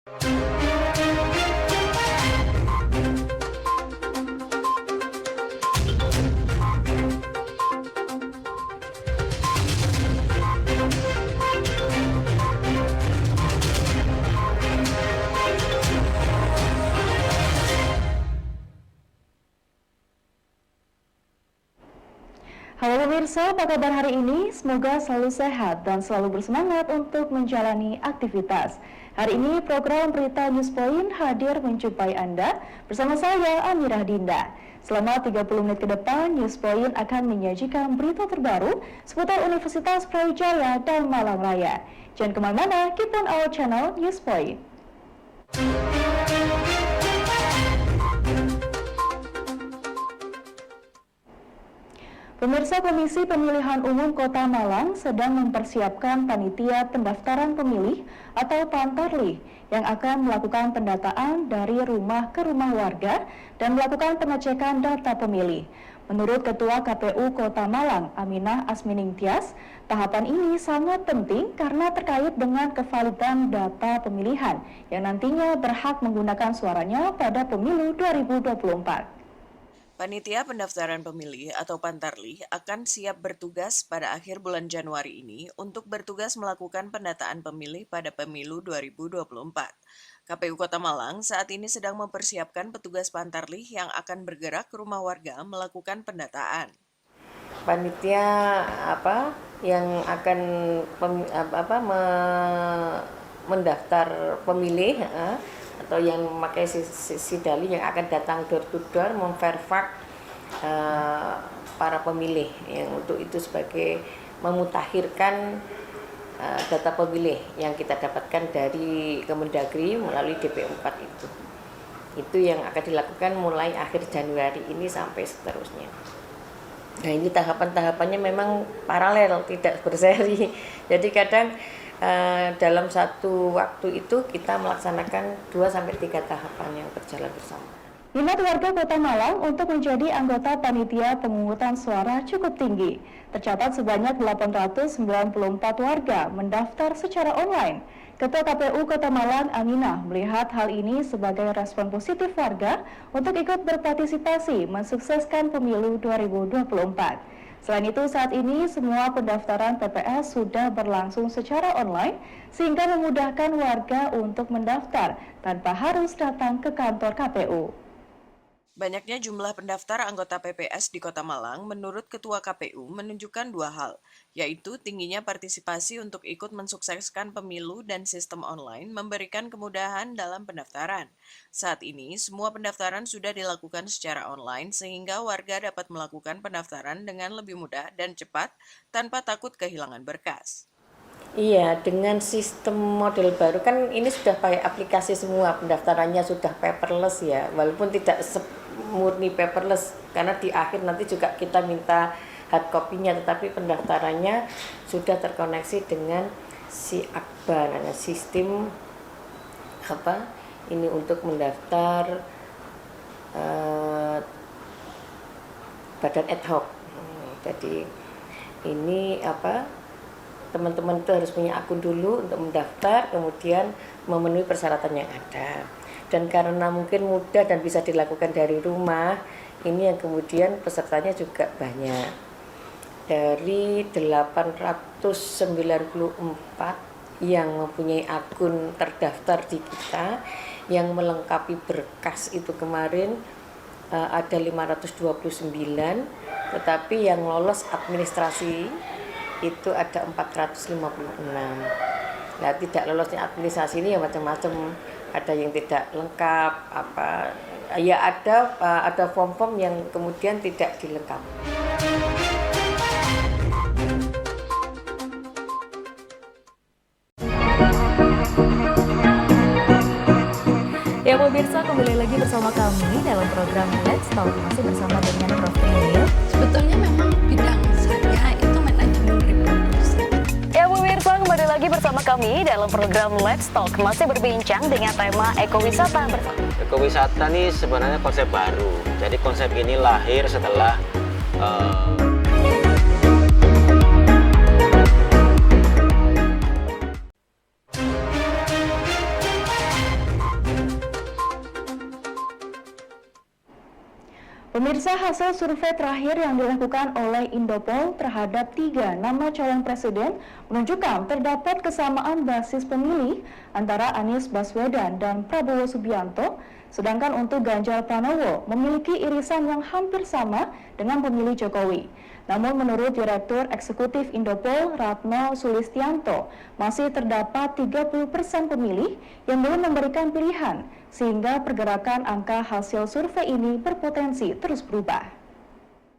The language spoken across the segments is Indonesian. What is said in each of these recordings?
Halo pemirsa, apa kabar hari ini? Semoga selalu sehat dan selalu bersemangat untuk menjalani aktivitas. Hari ini program Berita Newspoint hadir menjumpai Anda bersama saya Amirah Dinda. Selama 30 menit ke depan, Newspoint akan menyajikan berita terbaru seputar Universitas Brawijaya dan Malang Raya. Jangan kemana-mana, keep on our channel Newspoint. Pemirsa, Komisi Pemilihan Umum Kota Malang sedang mempersiapkan panitia pendaftaran pemilih atau Pantarlih yang akan melakukan pendataan dari rumah ke rumah warga dan melakukan pengecekan data pemilih. Menurut Ketua KPU Kota Malang, Aminah Asminingtyas, tahapan ini sangat penting karena terkait dengan kevalidan data pemilihan yang nantinya berhak menggunakan suaranya pada pemilu 2024. Panitia pendaftaran pemilih atau Pantarlih akan siap bertugas pada akhir bulan Januari ini untuk bertugas melakukan pendataan pemilih pada pemilu 2024. KPU Kota Malang saat ini sedang mempersiapkan petugas Pantarlih yang akan bergerak ke rumah warga melakukan pendataan. Panitia yang akan mendaftar pemilih atau yang memakai sidali yang akan datang door to door memverify para pemilih yang untuk itu sebagai memutakhirkan data pemilih yang kita dapatkan dari Kemendagri melalui DP4 itu yang akan dilakukan mulai akhir Januari ini sampai seterusnya. Nah, ini tahapan-tahapannya memang paralel, tidak berseri. Jadi kadang dalam satu waktu itu kita melaksanakan 2-3 tahapan yang berjalan bersama. Minat warga Kota Malang untuk menjadi anggota panitia pemungutan suara cukup tinggi. Tercatat sebanyak 894 warga mendaftar secara online. Ketua KPU Kota Malang, Aminah, melihat hal ini sebagai respon positif warga untuk ikut berpartisipasi mensukseskan pemilu 2024. Selain itu, saat ini semua pendaftaran TPS sudah berlangsung secara online sehingga memudahkan warga untuk mendaftar tanpa harus datang ke kantor KPU. Banyaknya jumlah pendaftar anggota PPS di Kota Malang menurut Ketua KPU menunjukkan dua hal, yaitu tingginya partisipasi untuk ikut mensukseskan pemilu dan sistem online memberikan kemudahan dalam pendaftaran. Saat ini, semua pendaftaran sudah dilakukan secara online sehingga warga dapat melakukan pendaftaran dengan lebih mudah dan cepat tanpa takut kehilangan berkas. Iya, dengan sistem model baru kan ini sudah pakai aplikasi semua, pendaftarannya sudah paperless ya, walaupun tidak murni paperless karena di akhir nanti juga kita minta hard copy-nya, tetapi pendaftarannya sudah terkoneksi dengan si Akbar, nah, sistem ini untuk mendaftar badan ad hoc. Jadi ini teman-teman itu harus punya akun dulu untuk mendaftar, kemudian memenuhi persyaratan yang ada. Dan karena mungkin mudah dan bisa dilakukan dari rumah, ini yang kemudian pesertanya juga banyak. Dari 894 yang mempunyai akun terdaftar di kita, yang melengkapi berkas itu kemarin ada 529, tetapi yang lolos administrasi itu ada 456. Nah, tidak lolosnya administrasi ini ya macam-macam. Ada yang tidak lengkap, ada form-form yang kemudian tidak dilengkapi. Ya pemirsa, kembali lagi bersama kami dalam program Let's Talk, masih bersama dengan Prof. Emil. Sebetulnya memang bidang saya itu manajemen reproduksi. Ya pemirsa, kembali lagi bersama kami dalam program Let's Talk, masih berbincang dengan tema ekowisata bersama. Ekowisata ini sebenarnya konsep baru. Jadi konsep ini lahir setelah Pemirsa, hasil survei terakhir yang dilakukan oleh Indopol terhadap 3 nama calon presiden menunjukkan terdapat kesamaan basis pemilih antara Anies Baswedan dan Prabowo Subianto, sedangkan untuk Ganjar Pranowo memiliki irisan yang hampir sama dengan pemilih Jokowi. Namun menurut Direktur Eksekutif Indopol, Ratno Sulistianto, masih terdapat 30% pemilih yang belum memberikan pilihan, sehingga pergerakan angka hasil survei ini berpotensi terus berubah.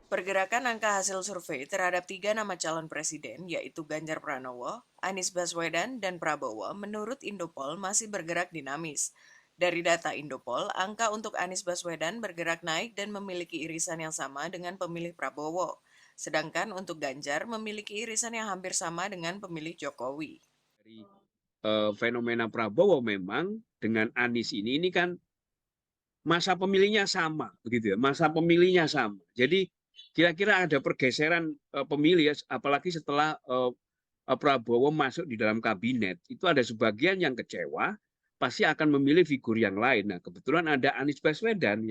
Pergerakan angka hasil survei terhadap 3 nama calon presiden, yaitu Ganjar Pranowo, Anies Baswedan, dan Prabowo, menurut Indopol masih bergerak dinamis. Dari data Indopol, angka untuk Anies Baswedan bergerak naik dan memiliki irisan yang sama dengan pemilih Prabowo. Sedangkan untuk Ganjar memiliki irisan yang hampir sama dengan pemilih Jokowi. Dari fenomena Prabowo memang dengan Anies ini kan masa pemilihnya sama, begitu ya, masa pemilihnya sama. Jadi kira-kira ada pergeseran pemilih, apalagi setelah Prabowo masuk di dalam kabinet, itu ada sebagian yang kecewa, pasti akan memilih figur yang lain. Nah, kebetulan ada Anies Baswedan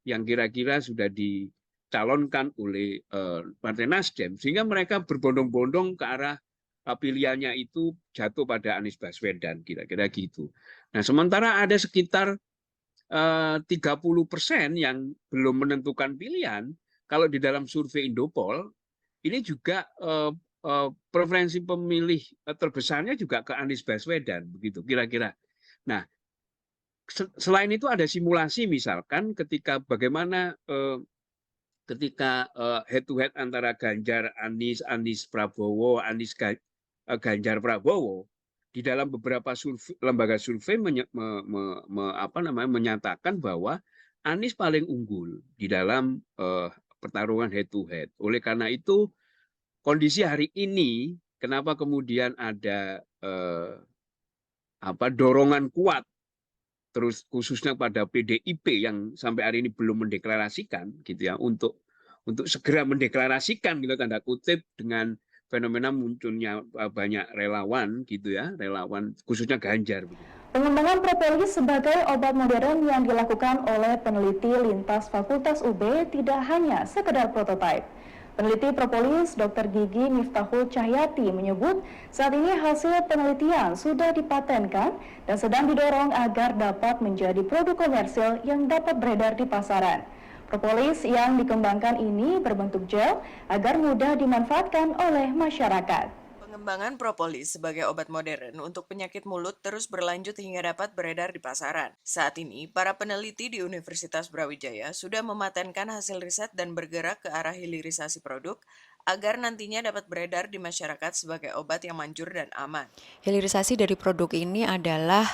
yang kira-kira sudah dicalonkan oleh Partai Nasdem, sehingga mereka berbondong-bondong ke arah pilihannya itu jatuh pada Anies Baswedan, kira-kira gitu. Nah, sementara ada sekitar 30% yang belum menentukan pilihan. Kalau di dalam survei Indopol, ini juga preferensi pemilih terbesarnya juga ke Anies Baswedan, begitu kira-kira. Nah, selain itu ada simulasi misalkan ketika bagaimana ketika head to head antara Ganjar, Anies Prabowo, Ganjar Prabowo, di dalam beberapa lembaga survei menyatakan bahwa Anies paling unggul di dalam pertarungan head to head. Oleh karena itu, kondisi hari ini, kenapa kemudian ada dorongan kuat, terus khususnya pada PDIP yang sampai hari ini belum mendeklarasikan, gitu ya, untuk segera mendeklarasikan, gitu, tanda kutip, dengan fenomena munculnya banyak relawan, gitu ya, relawan khususnya Ganjar. Pengembangan propolis sebagai obat modern yang dilakukan oleh peneliti lintas Fakultas UB tidak hanya sekedar prototipe. Peneliti propolis Dr. Gigi Miftahul Cahyati menyebut saat ini hasil penelitian sudah dipatenkan dan sedang didorong agar dapat menjadi produk komersil yang dapat beredar di pasaran. Propolis yang dikembangkan ini berbentuk gel agar mudah dimanfaatkan oleh masyarakat. Pengembangan propolis sebagai obat modern untuk penyakit mulut terus berlanjut hingga dapat beredar di pasaran. Saat ini, para peneliti di Universitas Brawijaya sudah mematenkan hasil riset dan bergerak ke arah hilirisasi produk agar nantinya dapat beredar di masyarakat sebagai obat yang manjur dan aman. Hilirisasi dari produk ini adalah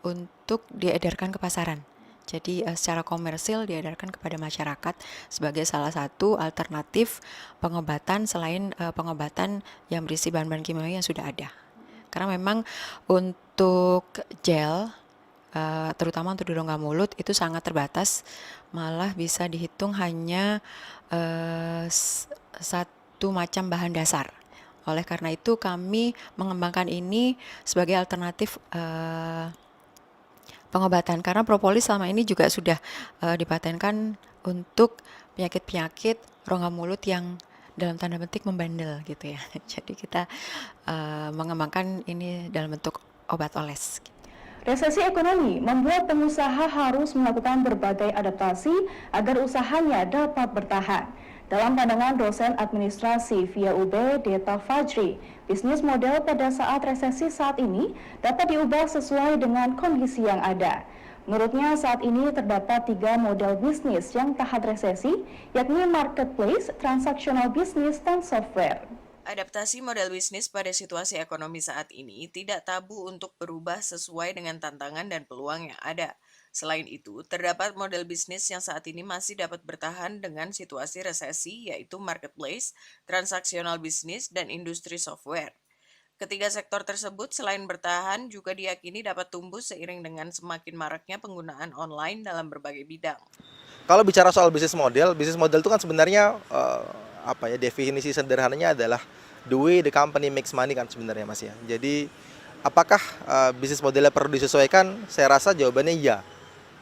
untuk diedarkan ke pasaran. Jadi secara komersil diedarkan kepada masyarakat sebagai salah satu alternatif pengobatan selain pengobatan yang berisi bahan-bahan kimiawi yang sudah ada. Karena memang untuk gel, terutama untuk rongga mulut itu sangat terbatas, malah bisa dihitung hanya satu macam bahan dasar. Oleh karena itu kami mengembangkan ini sebagai alternatif pengobatan, karena propolis selama ini juga sudah dipatenkan untuk penyakit-penyakit rongga mulut yang dalam tanda petik membandel gitu ya. Jadi kita mengembangkan ini dalam bentuk obat oles. Resesi ekonomi membuat pengusaha harus melakukan berbagai adaptasi agar usahanya dapat bertahan. Dalam pandangan dosen administrasi via UB, Deta Fajri, bisnis model pada saat resesi saat ini dapat diubah sesuai dengan kondisi yang ada. Menurutnya saat ini terdapat 3 model bisnis yang tahan resesi, yakni marketplace, transaksional bisnis, dan software. Adaptasi model bisnis pada situasi ekonomi saat ini tidak tabu untuk berubah sesuai dengan tantangan dan peluang yang ada. Selain itu, terdapat model bisnis yang saat ini masih dapat bertahan dengan situasi resesi, yaitu marketplace, transaksional bisnis, dan industri software. Ketiga sektor tersebut selain bertahan juga diyakini dapat tumbuh seiring dengan semakin maraknya penggunaan online dalam berbagai bidang. Kalau bicara soal bisnis model itu kan sebenarnya definisi sederhananya adalah the way the company makes money kan sebenarnya Mas ya. Jadi apakah bisnis modelnya perlu disesuaikan? Saya rasa jawabannya iya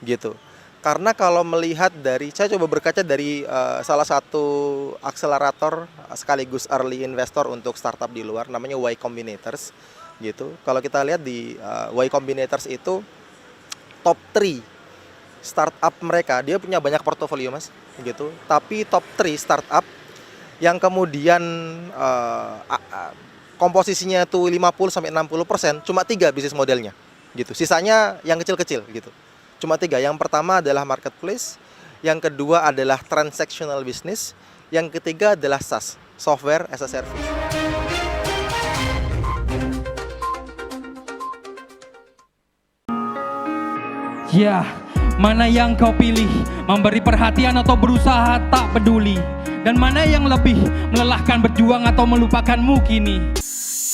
gitu. Karena kalau melihat dari, saya coba berkaca dari salah satu akselerator sekaligus early investor untuk startup di luar, namanya Y Combinators gitu. Kalau kita lihat di Y Combinators itu top 3 startup mereka, dia punya banyak portofolio mas gitu. Tapi top 3 startup yang kemudian komposisinya tuh 50-60%, cuma 3 bisnis modelnya gitu. Sisanya yang kecil-kecil gitu. Cuma 3. Yang pertama adalah marketplace, yang kedua adalah transactional business, yang ketiga adalah SaaS, software as a service. Ya, mana yang kau pilih? Memberi perhatian atau berusaha tak peduli? Dan mana yang lebih melelahkan, berjuang atau melupakanmu kini?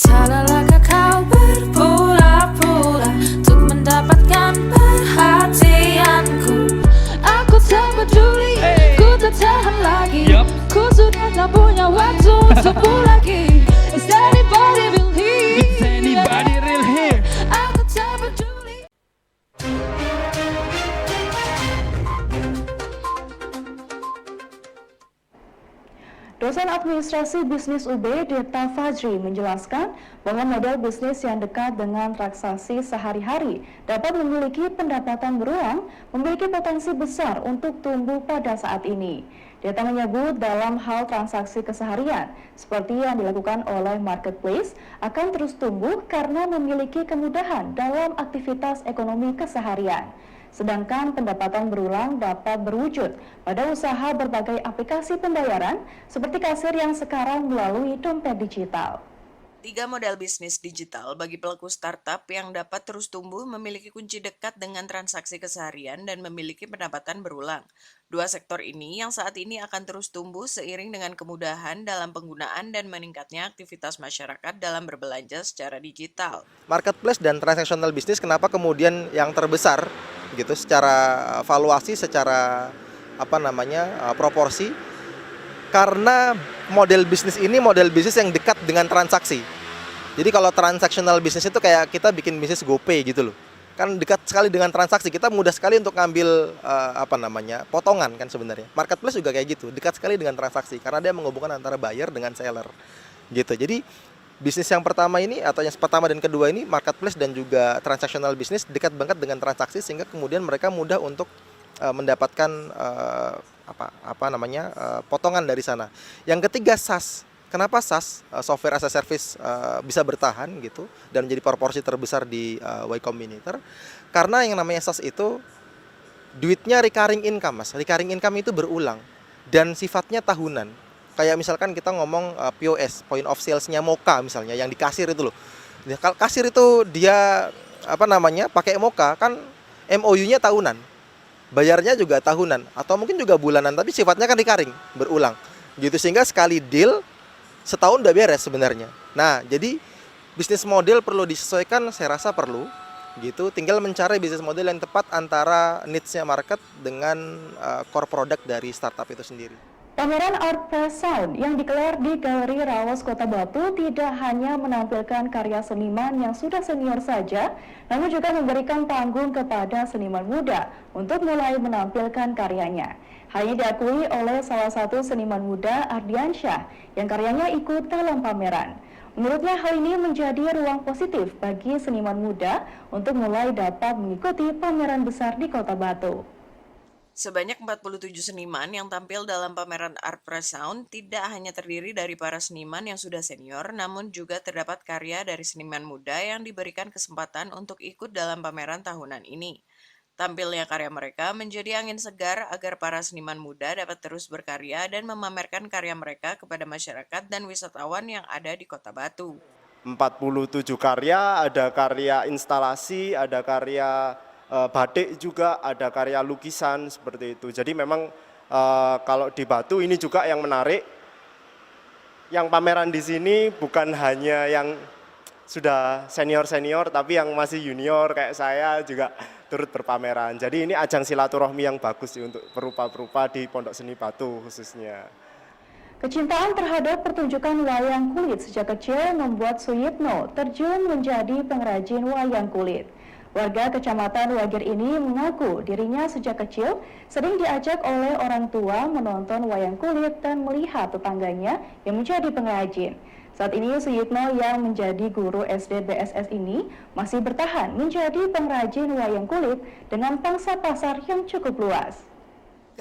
Tak lelahkah kau berpura-pura untuk mendapatkan perhatianku? Aku tak peduli, ku tak tahan lagi. Ku sudah tak punya waktu untukmu lagi. Is anybody real here? Is anybody real here? Aku tak peduli. Dosen Administrasi Bisnis UB, Deta Fajri, menjelaskan bahwa model bisnis yang dekat dengan transaksi sehari-hari dapat memiliki pendapatan berulang, memiliki potensi besar untuk tumbuh pada saat ini. Deta menyebut dalam hal transaksi keseharian, seperti yang dilakukan oleh marketplace, akan terus tumbuh karena memiliki kemudahan dalam aktivitas ekonomi keseharian. Sedangkan pendapatan berulang dapat berwujud pada usaha berbagai aplikasi pembayaran seperti kasir yang sekarang melalui dompet digital. 3 model bisnis digital bagi pelaku startup yang dapat terus tumbuh memiliki kunci dekat dengan transaksi keseharian dan memiliki pendapatan berulang. 2 sektor ini yang saat ini akan terus tumbuh seiring dengan kemudahan dalam penggunaan dan meningkatnya aktivitas masyarakat dalam berbelanja secara digital. Marketplace dan transactional business kenapa kemudian yang terbesar gitu secara valuasi, secara proporsi, karena model bisnis ini model bisnis yang dekat dengan transaksi. Jadi kalau transactional business itu kayak kita bikin bisnis GoPay gitu loh, kan dekat sekali dengan transaksi, kita mudah sekali untuk ngambil potongan kan sebenarnya. Marketplace juga kayak gitu, dekat sekali dengan transaksi karena dia menghubungkan antara buyer dengan seller gitu. Jadi bisnis yang pertama ini atau yang pertama dan kedua ini, marketplace dan juga transactional business, dekat banget dengan transaksi sehingga kemudian mereka mudah untuk mendapatkan potongan dari sana. Yang ketiga SaaS. Kenapa SaaS, software as a service, bisa bertahan gitu dan menjadi proporsi terbesar di Y Combinator? Karena yang namanya SaaS itu duitnya recurring income mas. Recurring income itu berulang dan sifatnya tahunan. Kayak misalkan kita ngomong POS, point of sales-nya Moka misalnya, yang di kasir itu loh. Kalau kasir itu dia pakai Moka kan MOU-nya tahunan, bayarnya juga tahunan atau mungkin juga bulanan, tapi sifatnya kan recurring, berulang gitu, sehingga sekali deal setahun udah beres sebenarnya. Nah, jadi bisnis model perlu disesuaikan, saya rasa perlu gitu. Tinggal mencari bisnis model yang tepat antara needs-nya market dengan core product dari startup itu sendiri. Pameran Art Press Sound yang digelar di Galeri Rawas Kota Batu tidak hanya menampilkan karya seniman yang sudah senior saja, namun juga memberikan panggung kepada seniman muda untuk mulai menampilkan karyanya. Hal ini diakui oleh salah satu seniman muda, Ardiansyah, yang karyanya ikut dalam pameran. Menurutnya hal ini menjadi ruang positif bagi seniman muda untuk mulai dapat mengikuti pameran besar di Kota Batu. Sebanyak 47 seniman yang tampil dalam pameran Art Press Sound tidak hanya terdiri dari para seniman yang sudah senior, namun juga terdapat karya dari seniman muda yang diberikan kesempatan untuk ikut dalam pameran tahunan ini. Tampilnya karya mereka menjadi angin segar agar para seniman muda dapat terus berkarya dan memamerkan karya mereka kepada masyarakat dan wisatawan yang ada di Kota Batu. 47 karya, ada karya instalasi, ada karya batik juga, ada karya lukisan seperti itu. Jadi memang kalau di Batu ini juga yang menarik, yang pameran di sini bukan hanya yang sudah senior-senior, tapi yang masih junior kayak saya juga turut berpameran. Jadi ini ajang silaturahmi yang bagus sih untuk perupa-perupa di Pondok Seni Batu khususnya. Kecintaan terhadap pertunjukan wayang kulit sejak kecil membuat Suyitno terjun menjadi pengrajin wayang kulit. Warga Kecamatan Wagir ini mengaku dirinya sejak kecil sering diajak oleh orang tua menonton wayang kulit dan melihat tetangganya yang menjadi pengrajin. Saat ini Suyitno yang menjadi guru SD BSS ini masih bertahan menjadi pengrajin wayang kulit dengan pangsa pasar yang cukup luas.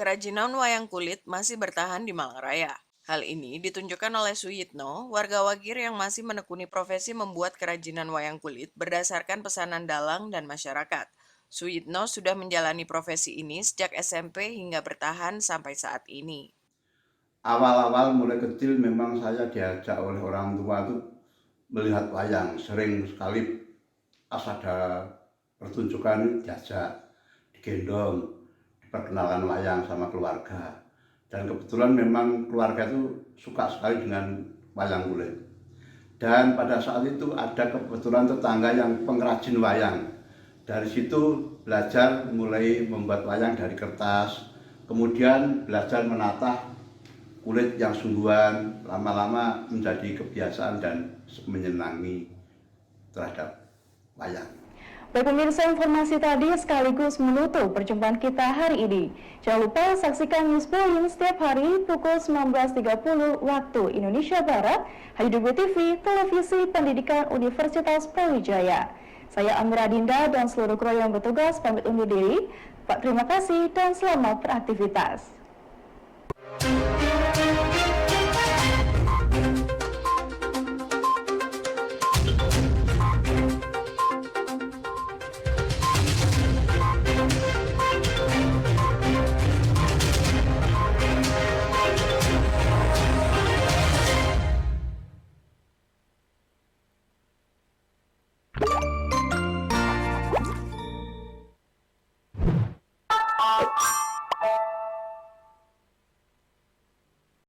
Kerajinan wayang kulit masih bertahan di Malang Raya. Hal ini ditunjukkan oleh Suyitno, warga Wagir yang masih menekuni profesi membuat kerajinan wayang kulit berdasarkan pesanan dalang dan masyarakat. Suyitno sudah menjalani profesi ini sejak SMP hingga bertahan sampai saat ini. Awal-awal mulai kecil memang saya diajak oleh orang tua itu melihat wayang. Sering sekali pas ada pertunjukan diajak, digendong, diperkenalkan wayang sama keluarga. Dan kebetulan memang keluarga itu suka sekali dengan wayang kulit. Dan pada saat itu ada kebetulan tetangga yang pengrajin wayang. Dari situ belajar mulai membuat wayang dari kertas, kemudian belajar menatah kulit yang sungguhan, lama-lama menjadi kebiasaan dan menyenangi terhadap wayang. Baik pemirsa, informasi tadi sekaligus menutup perjumpaan kita hari ini. Jangan lupa saksikan News Polling setiap hari pukul 19.30 waktu Indonesia Barat, hanya di TV, Televisi Pendidikan Universitas Brawijaya. Saya Amira Dinda dan seluruh kru yang bertugas pamit undur diri. Terima kasih dan selamat beraktivitas.